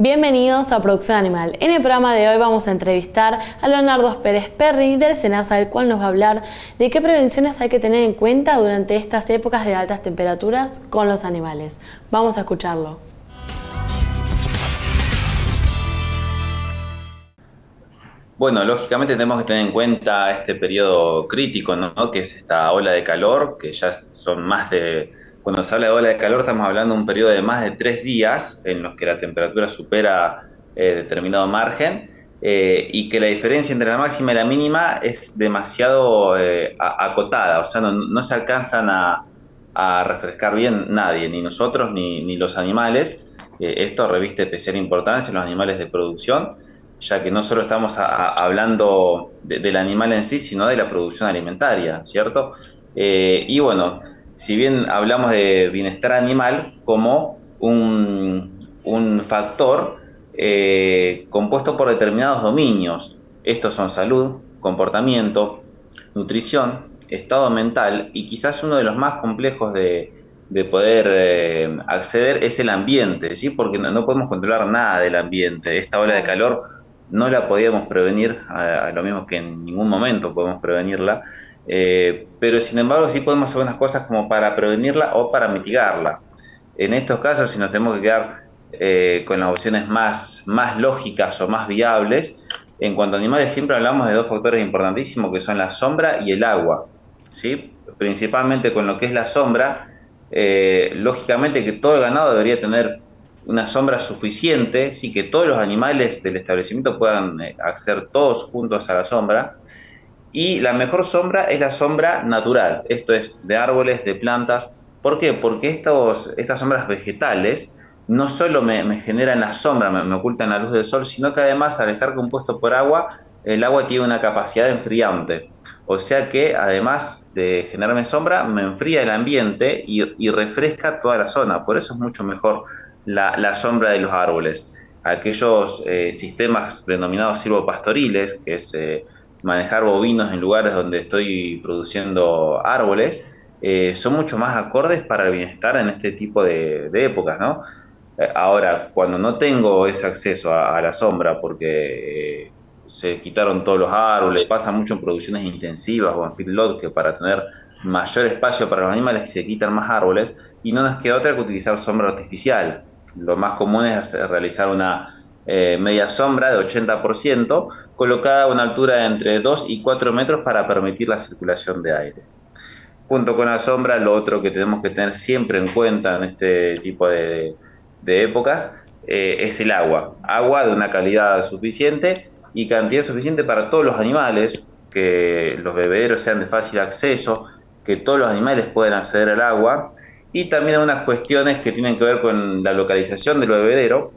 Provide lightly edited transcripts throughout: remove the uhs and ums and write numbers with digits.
Bienvenidos a Producción Animal. En el programa de hoy vamos a entrevistar a Leonardo Pérez Perry del SENASA, el cual nos va a hablar de qué prevenciones hay que tener en cuenta durante estas épocas de altas temperaturas con los animales. Vamos a escucharlo. Bueno, lógicamente tenemos que tener en cuenta este periodo crítico, ¿no? Que es esta ola de calor, que ya son más de... Cuando se habla de ola de calor estamos hablando de un periodo de más de 3 días en los que la temperatura supera determinado margen y que la diferencia entre la máxima y la mínima es demasiado acotada, o sea, no se alcanzan a refrescar bien nadie, ni nosotros ni los animales. Esto reviste especial importancia en los animales de producción, ya que no solo estamos hablando del animal en sí, sino de la producción alimentaria, ¿cierto? Y bueno, si bien hablamos de bienestar animal como un factor compuesto por determinados dominios, estos son salud, comportamiento, nutrición, estado mental, y quizás uno de los más complejos de poder acceder es el ambiente, ¿sí? Porque no podemos controlar nada del ambiente. Esta ola de Claro. calor no la podíamos prevenir, a lo mismo que en ningún momento podemos prevenirla, pero sin embargo sí podemos hacer unas cosas como para prevenirla o para mitigarla. En estos casos, si nos tenemos que quedar con las opciones más lógicas o más viables, en cuanto a animales siempre hablamos de dos factores importantísimos que son la sombra y el agua, ¿sí? Principalmente con lo que es la sombra, lógicamente que todo el ganado debería tener una sombra suficiente, sí, que todos los animales del establecimiento puedan acceder todos juntos a la sombra. Y la mejor sombra es la sombra natural, esto es de árboles, de plantas. ¿Por qué? Porque estas sombras vegetales no solo me generan la sombra, me ocultan la luz del sol, sino que además al estar compuesto por agua, el agua tiene una capacidad enfriante. O sea que además de generarme sombra, me enfría el ambiente y refresca toda la zona. Por eso es mucho mejor la sombra de los árboles. Aquellos sistemas denominados silvopastoriles, que es manejar bovinos en lugares donde estoy produciendo árboles, son mucho más acordes para el bienestar en este tipo de épocas, ¿no? Ahora, cuando no tengo ese acceso a la sombra porque se quitaron todos los árboles, pasa mucho en producciones intensivas o en feedlot que para tener mayor espacio para los animales se quitan más árboles y no nos queda otra que utilizar sombra artificial. Lo más común es realizar una media sombra de 80% colocada a una altura de entre 2 y 4 metros para permitir la circulación de aire. Junto con la sombra, lo otro que tenemos que tener siempre en cuenta en este tipo de épocas es el agua. Agua de una calidad suficiente y cantidad suficiente para todos los animales, que los bebederos sean de fácil acceso, que todos los animales puedan acceder al agua. Y también hay unas cuestiones que tienen que ver con la localización del bebedero,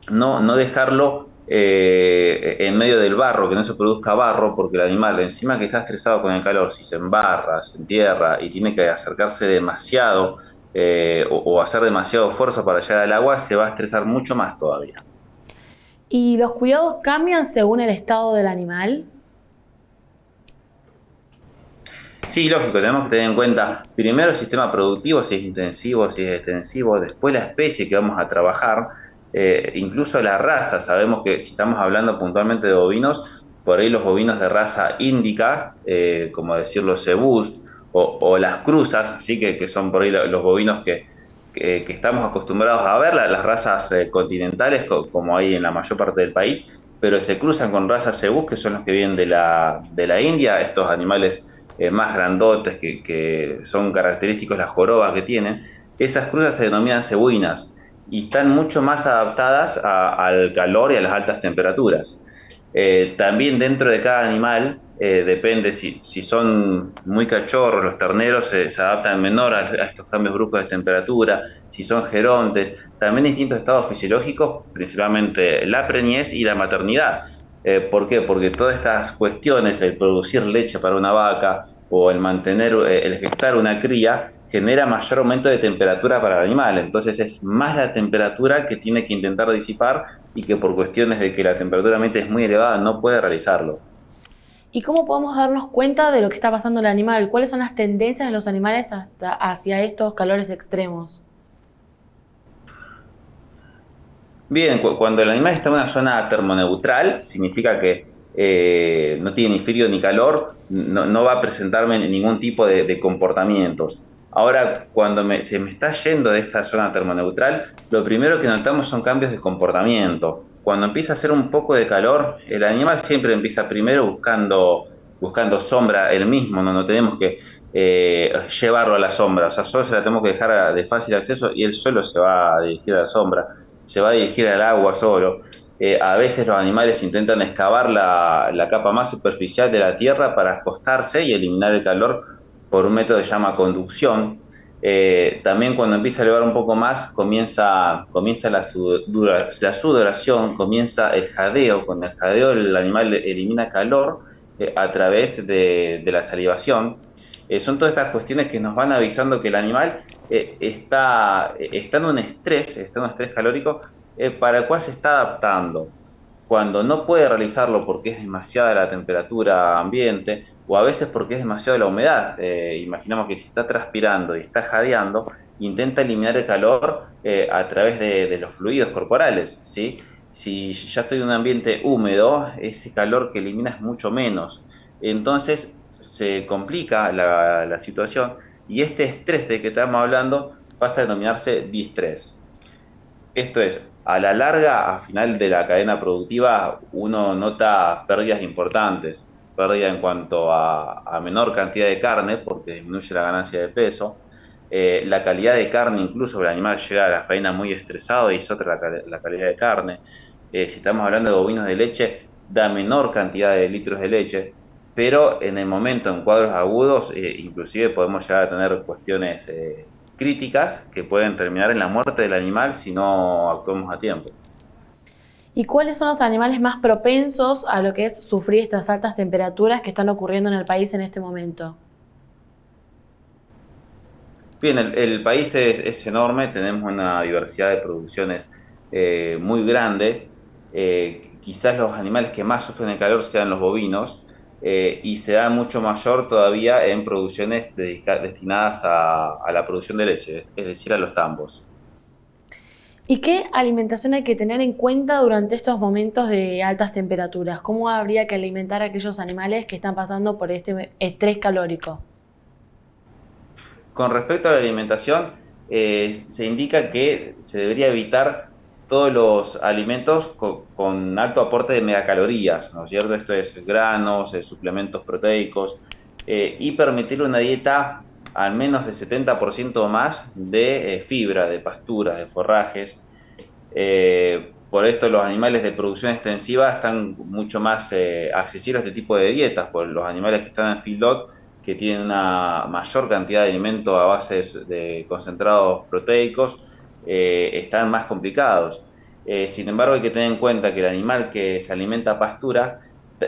no dejarlo en medio del barro, que no se produzca barro, porque el animal, encima que está estresado con el calor, si se embarra, se entierra y tiene que acercarse demasiado o hacer demasiado esfuerzo para llegar al agua, se va a estresar mucho más todavía. ¿Y los cuidados cambian según el estado del animal? Sí, lógico, tenemos que tener en cuenta primero el sistema productivo, si es intensivo, si es extensivo, después la especie que vamos a trabajar, incluso la raza. Sabemos que si estamos hablando puntualmente de bovinos, por ahí los bovinos de raza índica, como decir los cebús o las cruzas, ¿sí? Que son por ahí los bovinos que estamos acostumbrados a ver, las razas continentales como hay en la mayor parte del país, pero se cruzan con razas cebús que son los que vienen de la India, estos animales más grandotes que son característicos las jorobas que tienen. Esas cruzas se denominan cebuinas y están mucho más adaptadas al calor y a las altas temperaturas. También dentro de cada animal, depende si son muy cachorros, los terneros se adaptan menor a estos cambios bruscos de temperatura, si son gerontes, también distintos estados fisiológicos, principalmente la preñez y la maternidad. ¿Por qué? Porque todas estas cuestiones, el producir leche para una vaca o el mantener, el gestar una cría, genera mayor aumento de temperatura para el animal. Entonces es más la temperatura que tiene que intentar disipar y que por cuestiones de que la temperatura ambiente es muy elevada no puede realizarlo. ¿Y cómo podemos darnos cuenta de lo que está pasando en el animal? ¿Cuáles son las tendencias de los animales hacia estos calores extremos? Bien, cuando el animal está en una zona termoneutral, significa que no tiene ni frío ni calor, no va a presentarme ningún tipo de comportamientos. Ahora, cuando se me está yendo de esta zona termoneutral, lo primero que notamos son cambios de comportamiento. Cuando empieza a hacer un poco de calor, el animal siempre empieza primero buscando sombra él mismo, no tenemos que llevarlo a la sombra, o sea, solo se la tenemos que dejar de fácil acceso y él solo se va a dirigir a la sombra, se va a dirigir al agua solo. A veces los animales intentan excavar la capa más superficial de la tierra para acostarse y eliminar el calor por un método que se llama conducción. También cuando empieza a elevar un poco más, comienza la sudoración, comienza el jadeo. Con el jadeo el animal elimina calor a través de la salivación. Son todas estas cuestiones que nos van avisando que el animal está en un estrés calórico para el cual se está adaptando. Cuando no puede realizarlo porque es demasiada la temperatura ambiente o a veces porque es demasiada la humedad. Imaginamos que si está transpirando y está jadeando, intenta eliminar el calor a través de los fluidos corporales, ¿sí? Si ya estoy en un ambiente húmedo, ese calor que elimina es mucho menos. Entonces se complica la situación y este estrés de que estamos hablando pasa a denominarse distrés. Esto es, a la larga, a final de la cadena productiva, uno nota pérdidas importantes, pérdida en cuanto a menor cantidad de carne, porque disminuye la ganancia de peso, la calidad de carne, incluso el animal llega a la faena muy estresado y es otra la calidad de carne. Si estamos hablando de bovinos de leche, da menor cantidad de litros de leche, pero en el momento, en cuadros agudos, inclusive podemos llegar a tener cuestiones críticas que pueden terminar en la muerte del animal si no actuamos a tiempo. ¿Y cuáles son los animales más propensos a lo que es sufrir estas altas temperaturas que están ocurriendo en el país en este momento? Bien, el país es enorme, tenemos una diversidad de producciones muy grandes. Quizás los animales que más sufren el calor sean los bovinos y se da mucho mayor todavía en producciones destinadas a la producción de leche, es decir, a los tambos. ¿Y qué alimentación hay que tener en cuenta durante estos momentos de altas temperaturas? ¿Cómo habría que alimentar a aquellos animales que están pasando por este estrés calórico? Con respecto a la alimentación, se indica que se debería evitar todos los alimentos con alto aporte de megacalorías, ¿no es cierto? Esto es granos, suplementos proteicos, y permitir una dieta al menos de 70% más de fibra, de pasturas, de forrajes. Por esto los animales de producción extensiva están mucho más accesibles a este tipo de dietas, por los animales que están en feedlot, que tienen una mayor cantidad de alimento a base de concentrados proteicos, están más complicados. Sin embargo, hay que tener en cuenta que el animal que se alimenta a pastura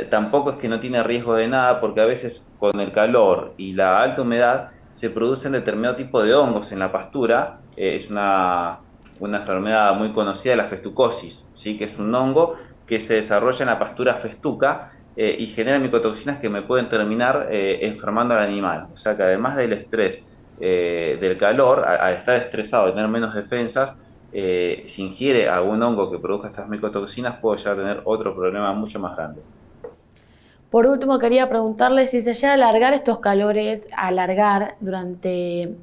tampoco es que no tiene riesgo de nada, porque a veces con el calor y la alta humedad se producen determinado tipo de hongos en la pastura. Es una enfermedad muy conocida, la festucosis, ¿sí? Que es un hongo que se desarrolla en la pastura festuca y genera micotoxinas que me pueden terminar enfermando al animal. O sea que además del estrés del calor, al estar estresado y tener menos defensas, si ingiere algún hongo que produzca estas micotoxinas, puedo llegar a tener otro problema mucho más grande. Por último, quería preguntarle si se llega a alargar estos calores, a alargar durante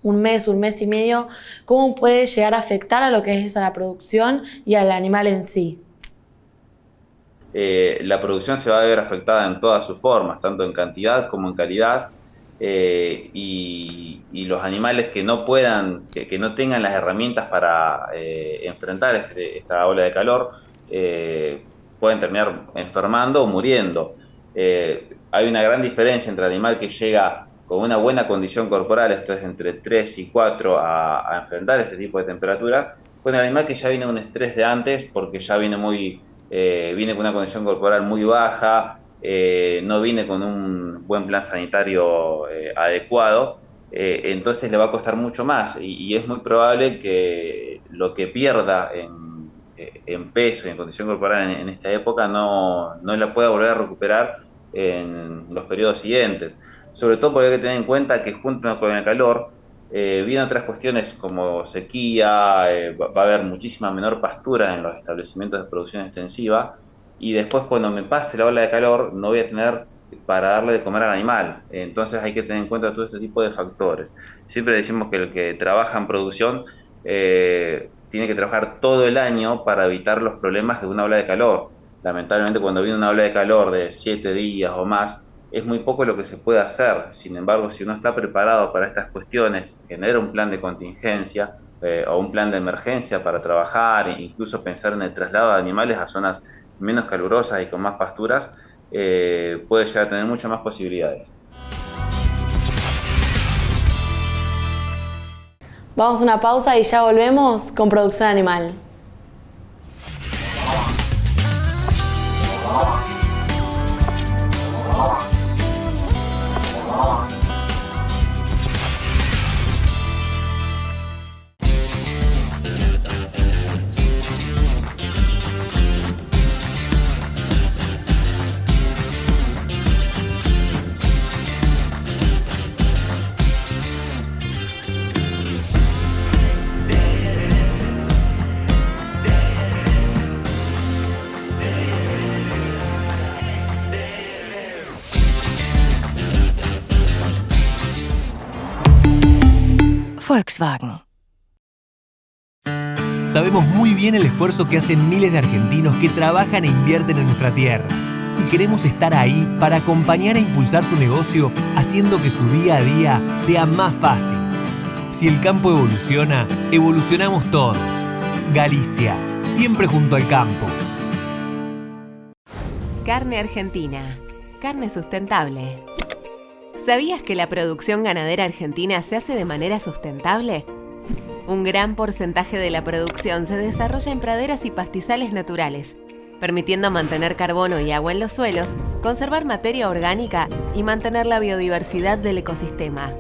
un mes y medio, ¿cómo puede llegar a afectar a lo que es a la producción y al animal en sí? La producción se va a ver afectada en todas sus formas, tanto en cantidad como en calidad, y los animales que no puedan, que no tengan las herramientas para enfrentar esta ola de calor, pueden terminar enfermando o muriendo. Hay una gran diferencia entre el animal que llega con una buena condición corporal, esto es entre 3 y 4, a enfrentar este tipo de temperaturas, con el animal que ya viene un estrés de antes porque ya viene con una condición corporal muy baja, no viene con un buen plan sanitario adecuado, entonces le va a costar mucho más y es muy probable que lo que pierda en peso y en condición corporal en esta época no la pueda volver a recuperar en los periodos siguientes. Sobre todo porque hay que tener en cuenta que junto con el calor, Vienen otras cuestiones como sequía, va a haber muchísima menor pastura en los establecimientos de producción extensiva, y después cuando me pase la ola de calor no voy a tener para darle de comer al animal. Entonces hay que tener en cuenta todo este tipo de factores. Siempre decimos que el que trabaja en producción tiene que trabajar todo el año para evitar los problemas de una ola de calor. Lamentablemente cuando viene una ola de calor de 7 días o más, es muy poco lo que se puede hacer. Sin embargo, si uno está preparado para estas cuestiones, genera un plan de contingencia o un plan de emergencia para trabajar, e incluso pensar en el traslado de animales a zonas menos calurosas y con más pasturas, puede llegar a tener muchas más posibilidades. Vamos a una pausa y ya volvemos con Producción Animal. Volkswagen. Sabemos muy bien el esfuerzo que hacen miles de argentinos que trabajan e invierten en nuestra tierra. Y queremos estar ahí para acompañar e impulsar su negocio, haciendo que su día a día sea más fácil. Si el campo evoluciona, evolucionamos todos. Galicia, siempre junto al campo. Carne Argentina. Carne sustentable. ¿Sabías que la producción ganadera argentina se hace de manera sustentable? Un gran porcentaje de la producción se desarrolla en praderas y pastizales naturales, permitiendo mantener carbono y agua en los suelos, conservar materia orgánica y mantener la biodiversidad del ecosistema.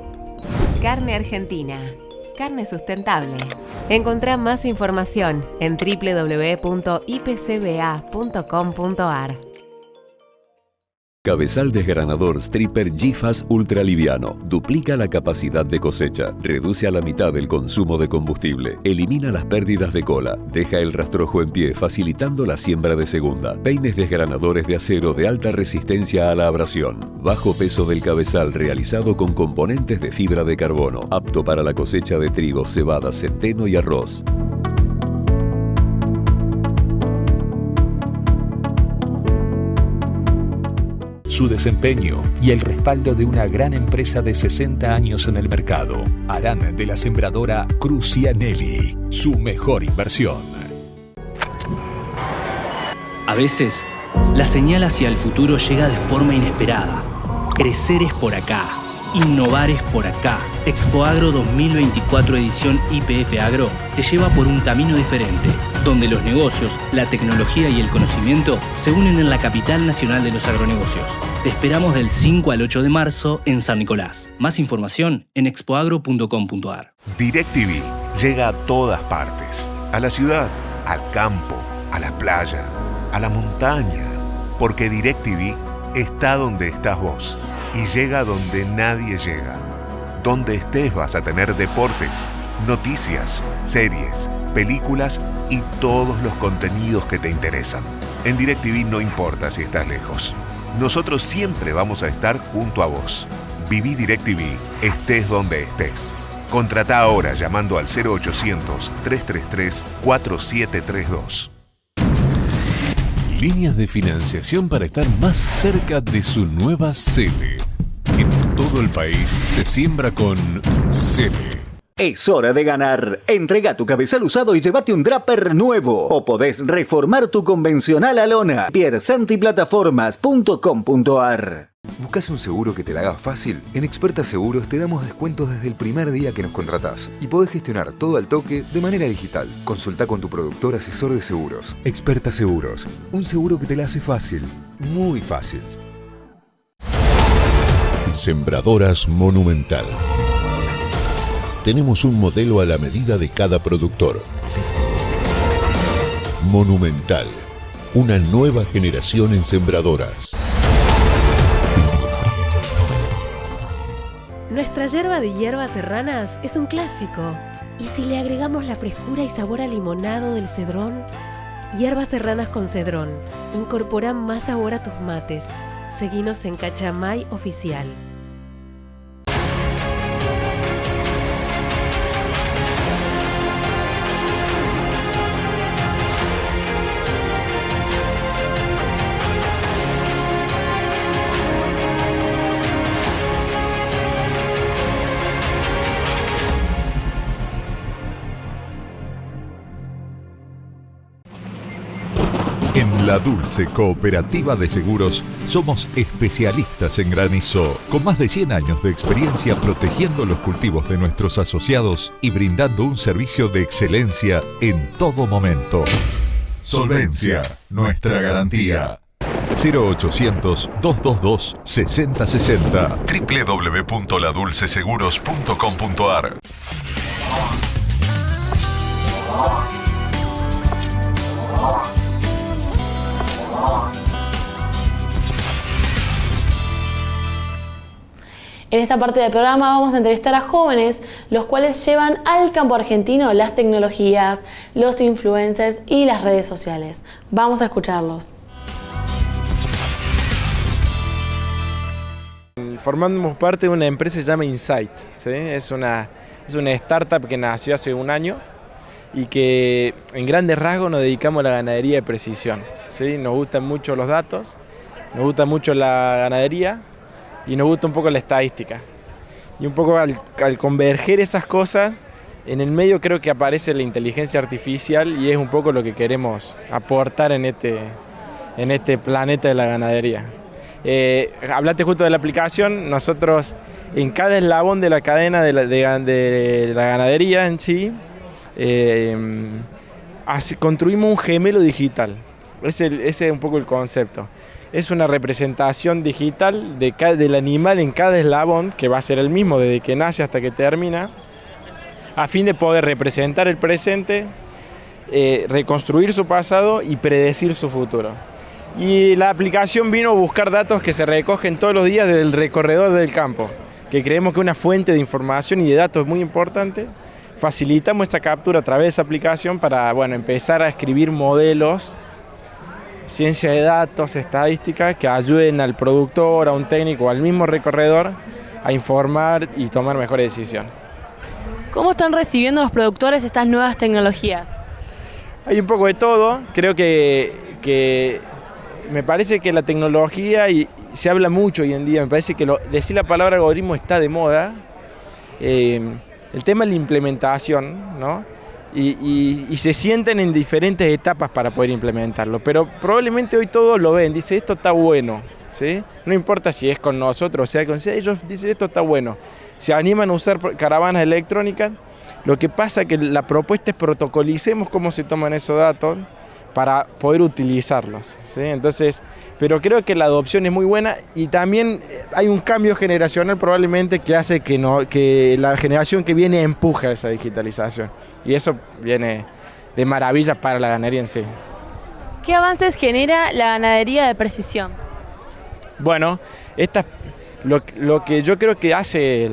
Carne Argentina. Carne sustentable. Encontrá más información en www.ipcba.com.ar. Cabezal desgranador Stripper GFAS ultraliviano. Duplica la capacidad de cosecha, reduce a la mitad el consumo de combustible, elimina las pérdidas de cola, deja el rastrojo en pie facilitando la siembra de segunda. Peines desgranadores de acero de alta resistencia a la abrasión. Bajo peso del cabezal realizado con componentes de fibra de carbono, apto para la cosecha de trigo, cebada, centeno y arroz. Su desempeño y el respaldo de una gran empresa de 60 años en el mercado harán de la sembradora Crucianelli su mejor inversión. A veces, la señal hacia el futuro llega de forma inesperada. Crecer es por acá. Innovar es por acá. Expo Agro 2024 edición IPF Agro te lleva por un camino diferente, donde los negocios, la tecnología y el conocimiento se unen en la capital nacional de los agronegocios. Te esperamos del 5 al 8 de marzo en San Nicolás. Más información en expoagro.com.ar. DirecTV llega a todas partes. A la ciudad, al campo, a la playa, a la montaña. Porque DirecTV está donde estás vos y llega donde nadie llega. Donde estés vas a tener deportes, noticias, series, películas y todos los contenidos que te interesan. En DirecTV no importa si estás lejos. Nosotros siempre vamos a estar junto a vos. Viví DirecTV, estés donde estés. Contratá ahora llamando al 0800-333-4732. Líneas de financiación para estar más cerca de su nueva sede. En todo el país se siembra con sede. Es hora de ganar. Entrega tu cabezal usado y llévate un Draper nuevo. O podés reformar tu convencional a lona. piersantiplataformas.com.ar. ¿Buscas un seguro que te la haga fácil? En Experta Seguros te damos descuentos desde el primer día que nos contratás y podés gestionar todo al toque de manera digital. Consulta con tu productor asesor de seguros. Experta Seguros, un seguro que te la hace fácil, muy fácil. Sembradoras Monumental. Tenemos un modelo a la medida de cada productor. Monumental, una nueva generación en sembradoras. Nuestra yerba de hierbas serranas es un clásico. ¿Y si le agregamos la frescura y sabor a limonado del cedrón? Hierbas serranas con cedrón. Incorpora más sabor a tus mates. Seguinos en Cachamay Oficial. En La Dulce Cooperativa de Seguros somos especialistas en granizo, con más de 100 años de experiencia protegiendo los cultivos de nuestros asociados y brindando un servicio de excelencia en todo momento. Solvencia, nuestra garantía. 0800-222-6060 www.ladulceseguros.com.ar. En esta parte del programa vamos a entrevistar a jóvenes, los cuales llevan al campo argentino las tecnologías, los influencers y las redes sociales. Vamos a escucharlos. Formamos parte de una empresa que se llama Insight, ¿sí? Es una startup que nació hace un año y que en grandes rasgos nos dedicamos a la ganadería de precisión, ¿sí? Nos gustan mucho los datos, nos gusta mucho la ganadería y nos gusta un poco la estadística. Y un poco al converger esas cosas, en el medio creo que aparece la inteligencia artificial y es un poco lo que queremos aportar en este planeta de la ganadería. Hablaste justo de la aplicación. Nosotros en cada eslabón de la cadena de la ganadería en sí construimos un gemelo digital. Ese es un poco el concepto. Es una representación digital del animal en cada eslabón, que va a ser el mismo desde que nace hasta que termina, a fin de poder representar el presente, reconstruir su pasado y predecir su futuro. Y la aplicación vino a buscar datos que se recogen todos los días del recorredor del campo, que creemos que es una fuente de información y de datos muy importante. Facilitamos esa captura a través de esa aplicación para empezar a escribir modelos, ciencia de datos, estadística, que ayuden al productor, a un técnico, al mismo recorredor a informar y tomar mejores decisiones. ¿Cómo están recibiendo los productores estas nuevas tecnologías? Hay un poco de todo. Creo que me parece que la tecnología, y se habla mucho hoy en día, me parece que decir la palabra algoritmo está de moda. El tema es la implementación, ¿no? Y se sienten en diferentes etapas para poder implementarlo, pero probablemente hoy todos lo ven, dice esto está bueno, ¿sí? No importa si es con nosotros o sea con ellos, dicen esto está bueno. Se animan a usar caravanas electrónicas. Lo que pasa es que la propuesta es protocolicemos cómo se toman esos datos para poder utilizarlos, ¿sí? Entonces, pero creo que la adopción es muy buena y también hay un cambio generacional probablemente que hace que la generación que viene empuje esa digitalización y eso viene de maravilla para la ganadería en sí. ¿Qué avances genera la ganadería de precisión? Bueno, lo que yo creo que hace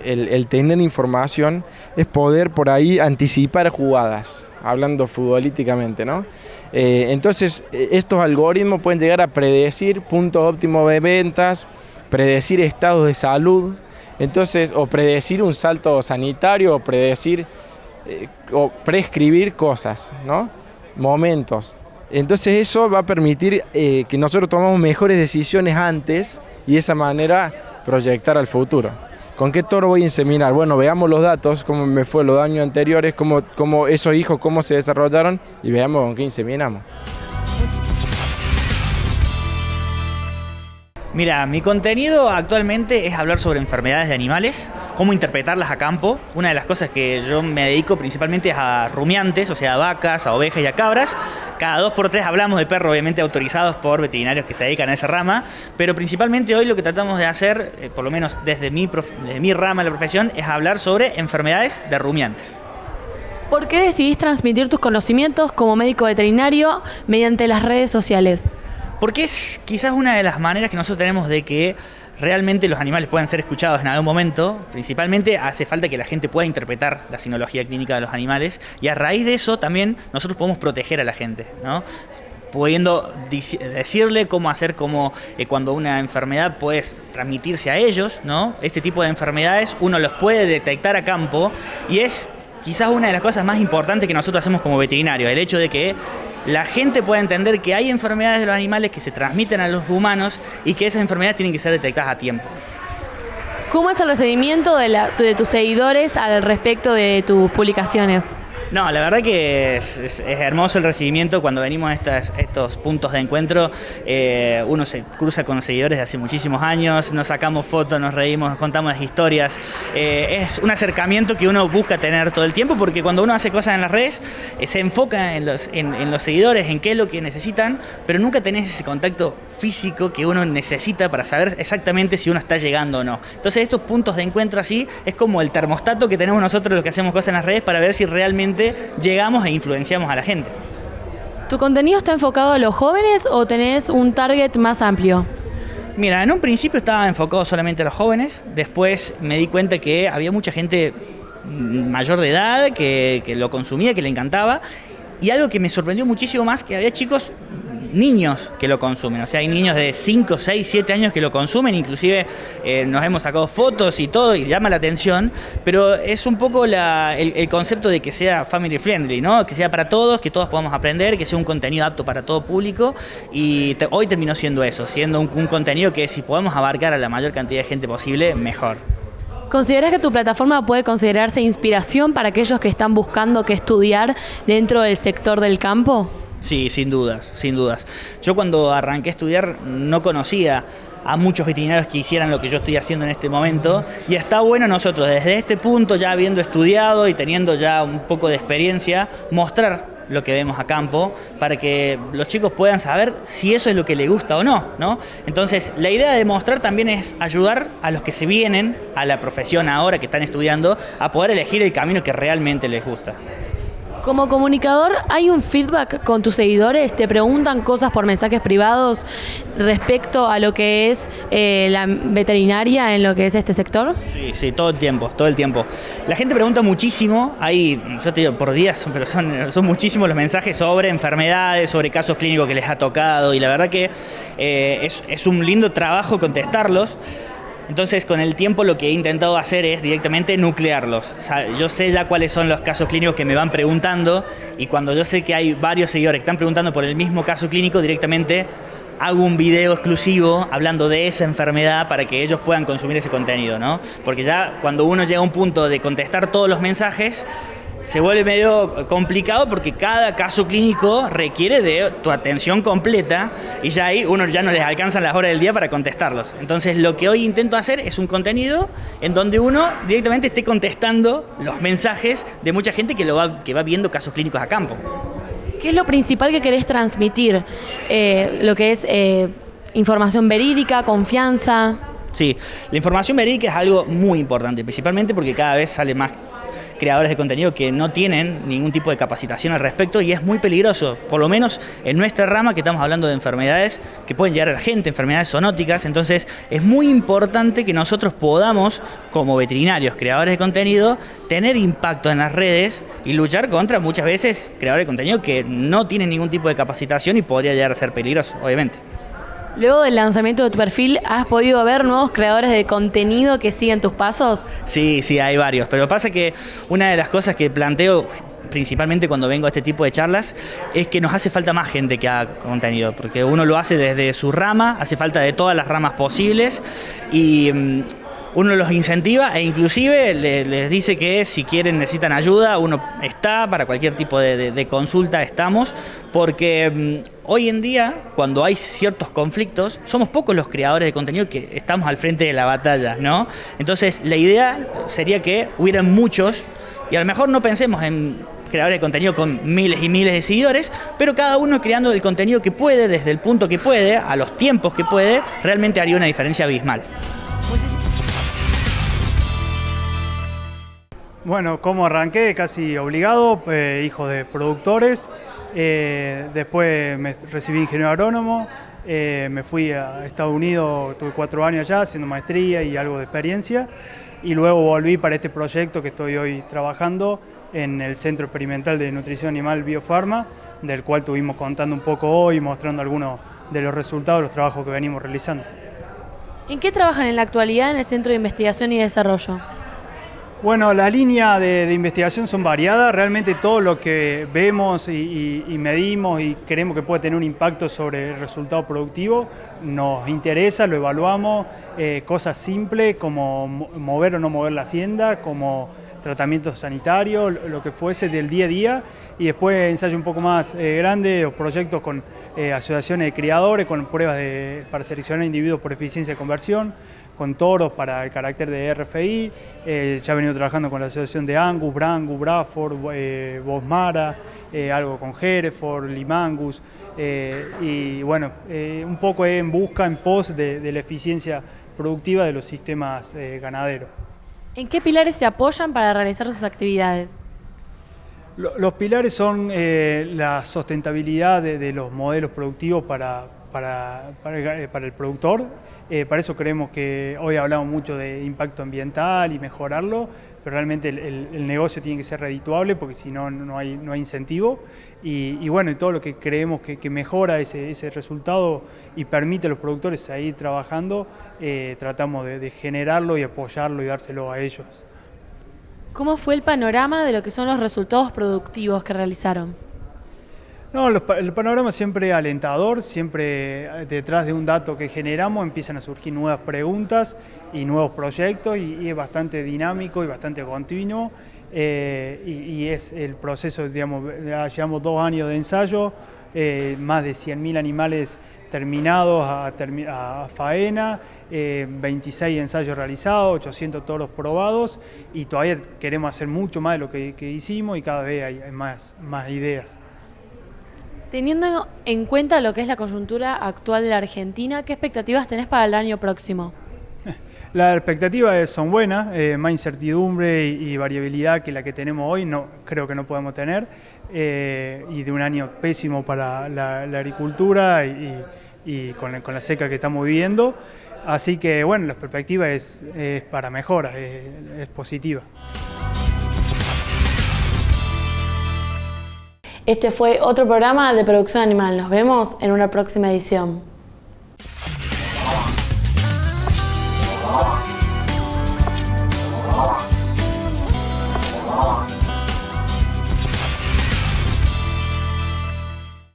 el tener información es poder por ahí anticipar jugadas, hablando futbolísticamente, ¿no? Entonces, estos algoritmos pueden llegar a predecir puntos óptimos de ventas, predecir estados de salud, entonces, o predecir un salto sanitario, o predecir o prescribir cosas, ¿no? Momentos. Entonces eso va a permitir que nosotros tomemos mejores decisiones antes y de esa manera proyectar al futuro. ¿Con qué toro voy a inseminar? Bueno, veamos los datos, cómo me fue los años anteriores, cómo esos hijos, cómo se desarrollaron y veamos con qué inseminamos. Mira, mi contenido actualmente es hablar sobre enfermedades de animales, cómo interpretarlas a campo. Una de las cosas que yo me dedico principalmente es a rumiantes, o sea, a vacas, a ovejas y a cabras. Cada 2x3 hablamos de perros, obviamente autorizados por veterinarios que se dedican a esa rama, pero principalmente hoy lo que tratamos de hacer, por lo menos desde mi rama de la profesión, es hablar sobre enfermedades de rumiantes. ¿Por qué decidís transmitir tus conocimientos como médico veterinario mediante las redes sociales? Porque es quizás una de las maneras que nosotros tenemos de que realmente los animales puedan ser escuchados en algún momento, principalmente hace falta que la gente pueda interpretar la sinología clínica de los animales, y a raíz de eso también nosotros podemos proteger a la gente, ¿no? Pudiendo decirle cómo hacer, como cuando una enfermedad puede transmitirse a ellos, ¿no? Este tipo de enfermedades uno los puede detectar a campo, y es quizás una de las cosas más importantes que nosotros hacemos como veterinarios, el hecho de que la gente pueda entender que hay enfermedades de los animales que se transmiten a los humanos y que esas enfermedades tienen que ser detectadas a tiempo. ¿Cómo es el recibimiento de tus seguidores al respecto de tus publicaciones? No, la verdad que es hermoso el recibimiento cuando venimos a estos puntos de encuentro. Uno se cruza con los seguidores de hace muchísimos años, nos sacamos fotos, nos reímos, nos contamos las historias. Es un acercamiento que uno busca tener todo el tiempo, porque cuando uno hace cosas en las redes se enfoca en los seguidores, en qué es lo que necesitan, pero nunca tenés ese contacto físico que uno necesita para saber exactamente si uno está llegando o no. Entonces estos puntos de encuentro así es como el termostato que tenemos nosotros los que hacemos cosas en las redes para ver si realmente llegamos e influenciamos a la gente. ¿Tu contenido está enfocado a los jóvenes o tenés un target más amplio? Mira, en un principio estaba enfocado solamente a los jóvenes, después me di cuenta que había mucha gente mayor de edad que lo consumía, que le encantaba, y algo que me sorprendió muchísimo más, que había niños que lo consumen, o sea, hay niños de 5, 6, 7 años que lo consumen, inclusive nos hemos sacado fotos y todo, y llama la atención, pero es un poco el concepto de que sea family friendly, ¿no? Que sea para todos, que todos podamos aprender, que sea un contenido apto para todo público, y hoy terminó siendo eso, siendo un contenido que si podemos abarcar a la mayor cantidad de gente posible, mejor. ¿Consideras que tu plataforma puede considerarse inspiración para aquellos que están buscando qué estudiar dentro del sector del campo? Sí, sin dudas, sin dudas. Yo cuando arranqué a estudiar no conocía a muchos veterinarios que hicieran lo que yo estoy haciendo en este momento, y está bueno nosotros desde este punto, ya habiendo estudiado y teniendo ya un poco de experiencia, mostrar lo que vemos a campo para que los chicos puedan saber si eso es lo que les gusta o no, ¿no? Entonces la idea de mostrar también es ayudar a los que se vienen a la profesión ahora, que están estudiando, a poder elegir el camino que realmente les gusta. Como comunicador, ¿hay un feedback con tus seguidores? ¿Te preguntan cosas por mensajes privados respecto a lo que es la veterinaria en lo que es este sector? Sí, todo el tiempo, todo el tiempo. La gente pregunta muchísimo, yo te digo, por días, pero son muchísimos los mensajes sobre enfermedades, sobre casos clínicos que les ha tocado, y la verdad que es un lindo trabajo contestarlos. Entonces, con el tiempo lo que he intentado hacer es directamente nuclearlos. O sea, yo sé ya cuáles son los casos clínicos que me van preguntando, y cuando yo sé que hay varios seguidores que están preguntando por el mismo caso clínico, directamente hago un video exclusivo hablando de esa enfermedad para que ellos puedan consumir ese contenido, ¿no? Porque ya cuando uno llega a un punto de contestar todos los mensajes, se vuelve medio complicado, porque cada caso clínico requiere de tu atención completa, y ya ahí uno ya no les alcanzan las horas del día para contestarlos. Entonces lo que hoy intento hacer es un contenido en donde uno directamente esté contestando los mensajes de mucha gente que va viendo casos clínicos a campo. ¿Qué es lo principal que querés transmitir? Lo que es información verídica, confianza. Sí, la información verídica es algo muy importante, principalmente porque cada vez sale más creadores de contenido que no tienen ningún tipo de capacitación al respecto, y es muy peligroso, por lo menos en nuestra rama, que estamos hablando de enfermedades que pueden llegar a la gente, enfermedades zoonóticas. Entonces es muy importante que nosotros podamos, como veterinarios, creadores de contenido, tener impacto en las redes y luchar contra muchas veces creadores de contenido que no tienen ningún tipo de capacitación y podría llegar a ser peligroso, obviamente. Luego del lanzamiento de tu perfil, ¿has podido ver nuevos creadores de contenido que siguen tus pasos? Sí, hay varios, pero pasa que una de las cosas que planteo principalmente cuando vengo a este tipo de charlas es que nos hace falta más gente que haga contenido, porque uno lo hace desde su rama, hace falta de todas las ramas posibles, y uno los incentiva e inclusive les dice que si quieren, necesitan ayuda, uno está para cualquier tipo de consulta, estamos, porque hoy en día, cuando hay ciertos conflictos, somos pocos los creadores de contenido que estamos al frente de la batalla, ¿no? Entonces, la idea sería que hubieran muchos, y a lo mejor no pensemos en creadores de contenido con miles y miles de seguidores, pero cada uno creando el contenido que puede, desde el punto que puede, a los tiempos que puede, realmente haría una diferencia abismal. Bueno, como arranqué, casi obligado, hijo de productores, después me recibí ingeniero agrónomo, Me fui a Estados Unidos, tuve 4 años allá haciendo maestría y algo de experiencia, y luego volví para este proyecto que estoy hoy trabajando en el Centro Experimental de Nutrición Animal Biofarma, del cual estuvimos contando un poco hoy, mostrando algunos de los resultados de los trabajos que venimos realizando. ¿En qué trabajan en la actualidad en el Centro de Investigación y Desarrollo? Bueno, las líneas de investigación son variadas, realmente todo lo que vemos y medimos y creemos que puede tener un impacto sobre el resultado productivo nos interesa, lo evaluamos, cosas simples como mover o no mover la hacienda, como tratamientos sanitarios, lo que fuese del día a día, y después ensayos un poco más grandes o proyectos con asociaciones de criadores, con pruebas para seleccionar individuos por eficiencia de conversión, con toros para el carácter de RFI, ya he venido trabajando con la asociación de Angus, Brangus, Braford, Bosmara, algo con Hereford, Limangus, y bueno, un poco en busca, en pos de la eficiencia productiva de los sistemas ganaderos. ¿En qué pilares se apoyan para realizar sus actividades? Los pilares son la sustentabilidad de los modelos productivos para el productor. Para eso creemos que hoy hablamos mucho de impacto ambiental y mejorarlo, pero realmente el negocio tiene que ser redituable porque si no, no hay incentivo. Y bueno, todo lo que creemos que mejora ese resultado y permite a los productores seguir trabajando, tratamos de generarlo y apoyarlo y dárselo a ellos. ¿Cómo fue el panorama de lo que son los resultados productivos que realizaron? No, el panorama siempre es alentador, siempre detrás de un dato que generamos empiezan a surgir nuevas preguntas y nuevos proyectos y es bastante dinámico y bastante continuo y es el proceso, digamos, ya llevamos 2 años de ensayo, más de 100.000 animales terminados a faena, 26 ensayos realizados, 800 toros probados y todavía queremos hacer mucho más de lo que hicimos y cada vez hay más ideas. Teniendo en cuenta lo que es la coyuntura actual de la Argentina, ¿qué expectativas tenés para el año próximo? Las expectativas son buenas, más incertidumbre y variabilidad que la que tenemos hoy, creo que no podemos tener, y de un año pésimo para la agricultura y con la seca que estamos viviendo. Así que bueno, la perspectiva es para mejoras, es positiva. Este fue otro programa de Producción Animal. Nos vemos en una próxima edición.